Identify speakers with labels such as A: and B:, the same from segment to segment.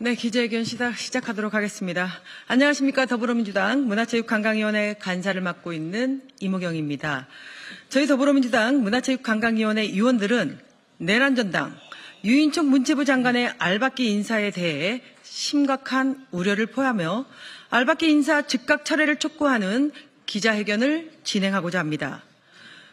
A: 네, 기자회견 시작하도록 하겠습니다. 안녕하십니까. 더불어민주당 문화체육관광위원회 간사를 맡고 있는 이모경입니다. 저희 더불어민주당 문화체육관광위원회 위원들은 내란 전당 유인촌 문체부 장관의 알박기 인사에 대해 심각한 우려를 포함하며 알박기 인사 즉각 철회를 촉구하는 기자회견을 진행하고자 합니다.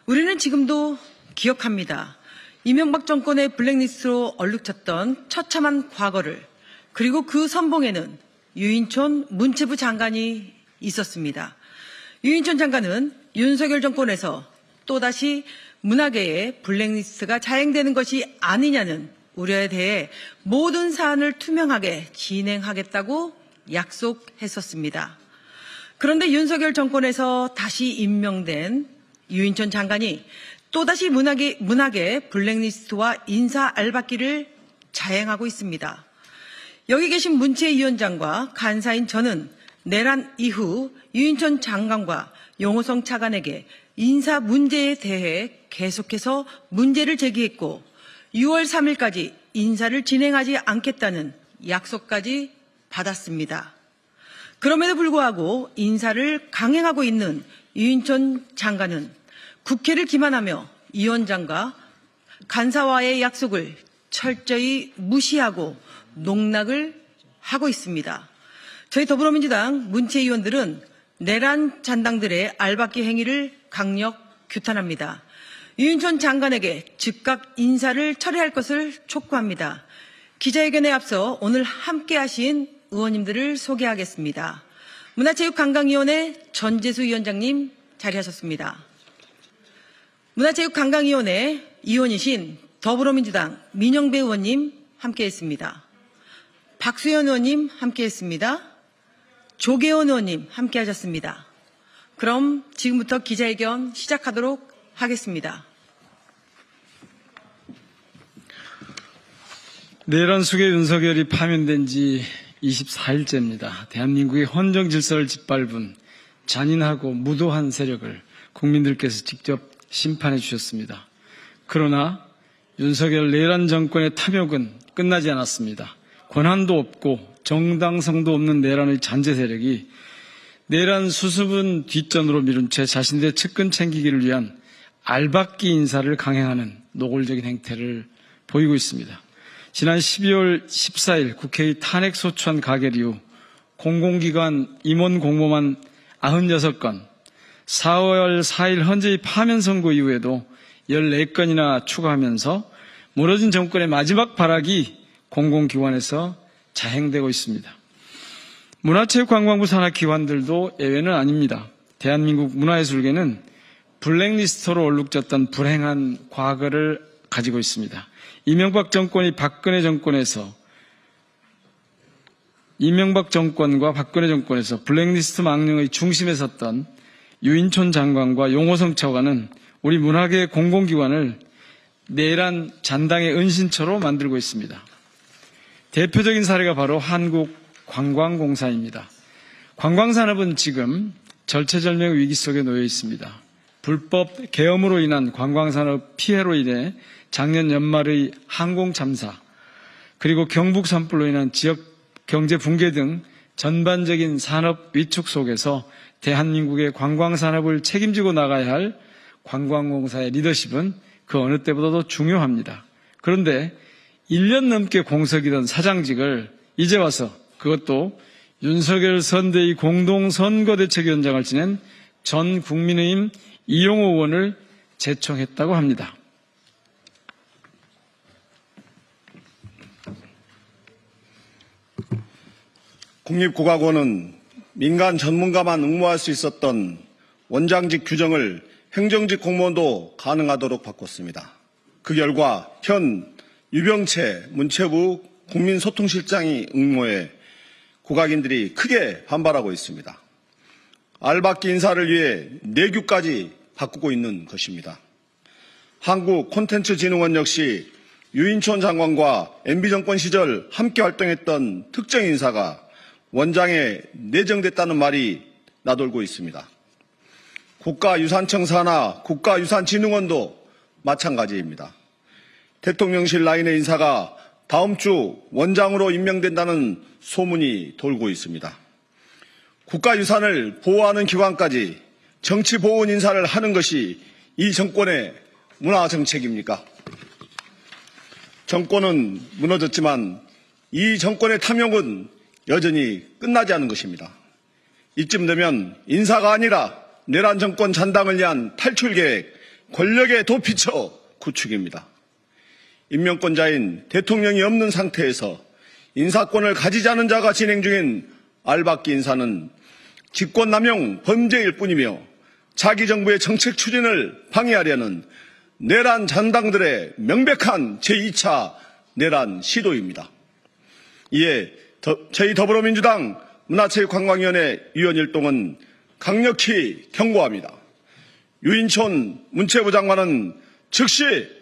A: 우리는 지금도 기억합니다. 이명박 정권의 블랙리스트로 얼룩졌던 처참한 과거를, 그리고 그 선봉에는 유인촌 문체부 장관이 있었습니다. 유인촌 장관은 윤석열 정권에서 또다시 문화계의 블랙리스트가 자행되는 것이 아니냐는 우려에 대해 모든 사안을 투명하게 진행하겠다고 약속했었습니다. 그런데 윤석열 정권에서 다시 임명된 유인촌 장관이 또다시 문화계 블랙리스트와 인사 알박기를 자행하고 있습니다. 여기 계신 문체위원장과 간사인 저는 내란 이후 유인촌 장관과 용호성 차관에게 인사 문제에 대해 계속해서 문제를 제기했고 6월 3일까지 인사를 진행하지 않겠다는 약속까지 받았습니다. 그럼에도 불구하고 인사를 강행하고 있는 유인촌 장관은 국회를 기만하며 위원장과 간사와의 약속을 철저히 무시하고 농락을 하고 있습니다. 저희 더불어민주당 문체위원들은 내란 잔당들의 알박기 행위를 강력 규탄합니다. 유인촌 장관에게 즉각 인사를 철회할 것을 촉구합니다. 기자회견에 앞서 오늘 함께하신 의원님들을 소개하겠습니다. 문화체육관광위원회 전재수 위원장님 자리하셨습니다. 문화체육관광위원회 위원이신 더불어민주당 민영배 의원님 함께했습니다. 박수현 의원님 함께했습니다. 조계원 의원님 함께하셨습니다. 그럼 지금부터 기자회견 시작하도록 하겠습니다.
B: 내란 속에 윤석열이 파면된 지 24일째입니다. 대한민국의 헌정 질서를 짓밟은 잔인하고 무도한 세력을 국민들께서 직접 심판해 주셨습니다. 그러나 윤석열 내란 정권의 탐욕은 끝나지 않았습니다. 권한도 없고 정당성도 없는 내란의 잔재 세력이 내란 수습은 뒷전으로 미룬 채 자신들의 측근 챙기기를 위한 알박기 인사를 강행하는 노골적인 행태를 보이고 있습니다. 지난 12월 14일 국회의 탄핵 소추안 가결 이후 공공기관 임원 공모만 96건, 4월 4일 헌재의 파면 선고 이후에도 14건이나 추가하면서 무너진 정권의 마지막 발악이 공공기관에서 자행되고 있습니다. 문화체육관광부 산하 기관들도 예외는 아닙니다. 대한민국 문화예술계는 블랙리스트로 얼룩졌던 불행한 과거를 가지고 있습니다. 이명박 정권과 박근혜 정권에서 블랙리스트 망령의 중심에 섰던 유인촌 장관과 용호성 차관은 우리 문화계 공공기관을 내란 잔당의 은신처로 만들고 있습니다. 대표적인 사례가 바로 한국관광공사입니다. 관광산업은 지금 절체절명 위기 속에 놓여 있습니다. 불법 계엄으로 인한 관광산업 피해로 인해 작년 연말의 항공 참사, 그리고 경북 산불로 인한 지역 경제 붕괴 등 전반적인 산업 위축 속에서 대한민국의 관광산업을 책임지고 나가야 할 관광공사의 리더십은 그 어느 때보다도 중요합니다. 그런데 1년 넘게 공석이던 사장직을 이제 와서, 그것도 윤석열 선대위 공동선거대책위원장을 지낸 전 국민의힘 이용호 의원을 제청했다고 합니다.
C: 국립국악원은 민간 전문가만 응모할 수 있었던 원장직 규정을 행정직 공무원도 가능하도록 바꿨습니다. 그 결과 현 유병채 문체부 국민소통실장이 응모해 국악인들이 크게 반발하고 있습니다. 알박기 인사를 위해 내규까지 바꾸고 있는 것입니다. 한국콘텐츠진흥원 역시 유인촌 장관과 MB정권 시절 함께 활동했던 특정 인사가 원장에 내정됐다는 말이 나돌고 있습니다. 국가유산청 산하 국가유산진흥원도 마찬가지입니다. 대통령실 라인의 인사가 다음 주 원장으로 임명된다는 소문이 돌고 있습니다. 국가유산을 보호하는 기관까지 정치보훈 인사를 하는 것이 이 정권의 문화정책입니까? 정권은 무너졌지만 이 정권의 탐욕은 여전히 끝나지 않은 것입니다. 이쯤 되면 인사가 아니라 내란 정권 잔당을 위한 탈출계획, 권력의 도피처 구축입니다. 임명권자인 대통령이 없는 상태에서 인사권을 가지지 않은 자가 진행 중인 알박기 인사는 직권남용 범죄일 뿐이며 자기 정부의 정책 추진을 방해하려는 내란 잔당들의 명백한 제2차 내란 시도입니다. 이에 저희 더불어민주당 문화체육관광위원회 위원일동은 강력히 경고합니다. 유인촌 문체부 장관은 즉시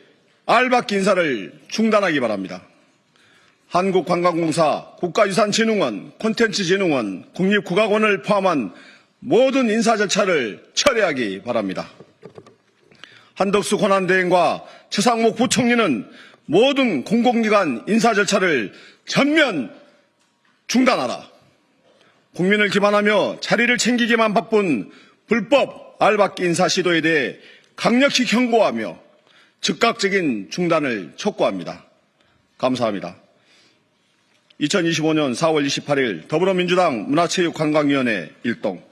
C: 알박기 인사를 중단하기 바랍니다. 한국관광공사, 국가유산진흥원, 콘텐츠진흥원, 국립국악원을 포함한 모든 인사 절차를 철회하기 바랍니다. 한덕수 권한대행과 최상목 부총리는 모든 공공기관 인사 절차를 전면 중단하라. 국민을 기만하며 자리를 챙기기만 바쁜 불법 알박기 인사 시도에 대해 강력히 경고하며 즉각적인 중단을 촉구합니다. 감사합니다. 2025년 4월 28일 더불어민주당 문화체육관광위원회 일동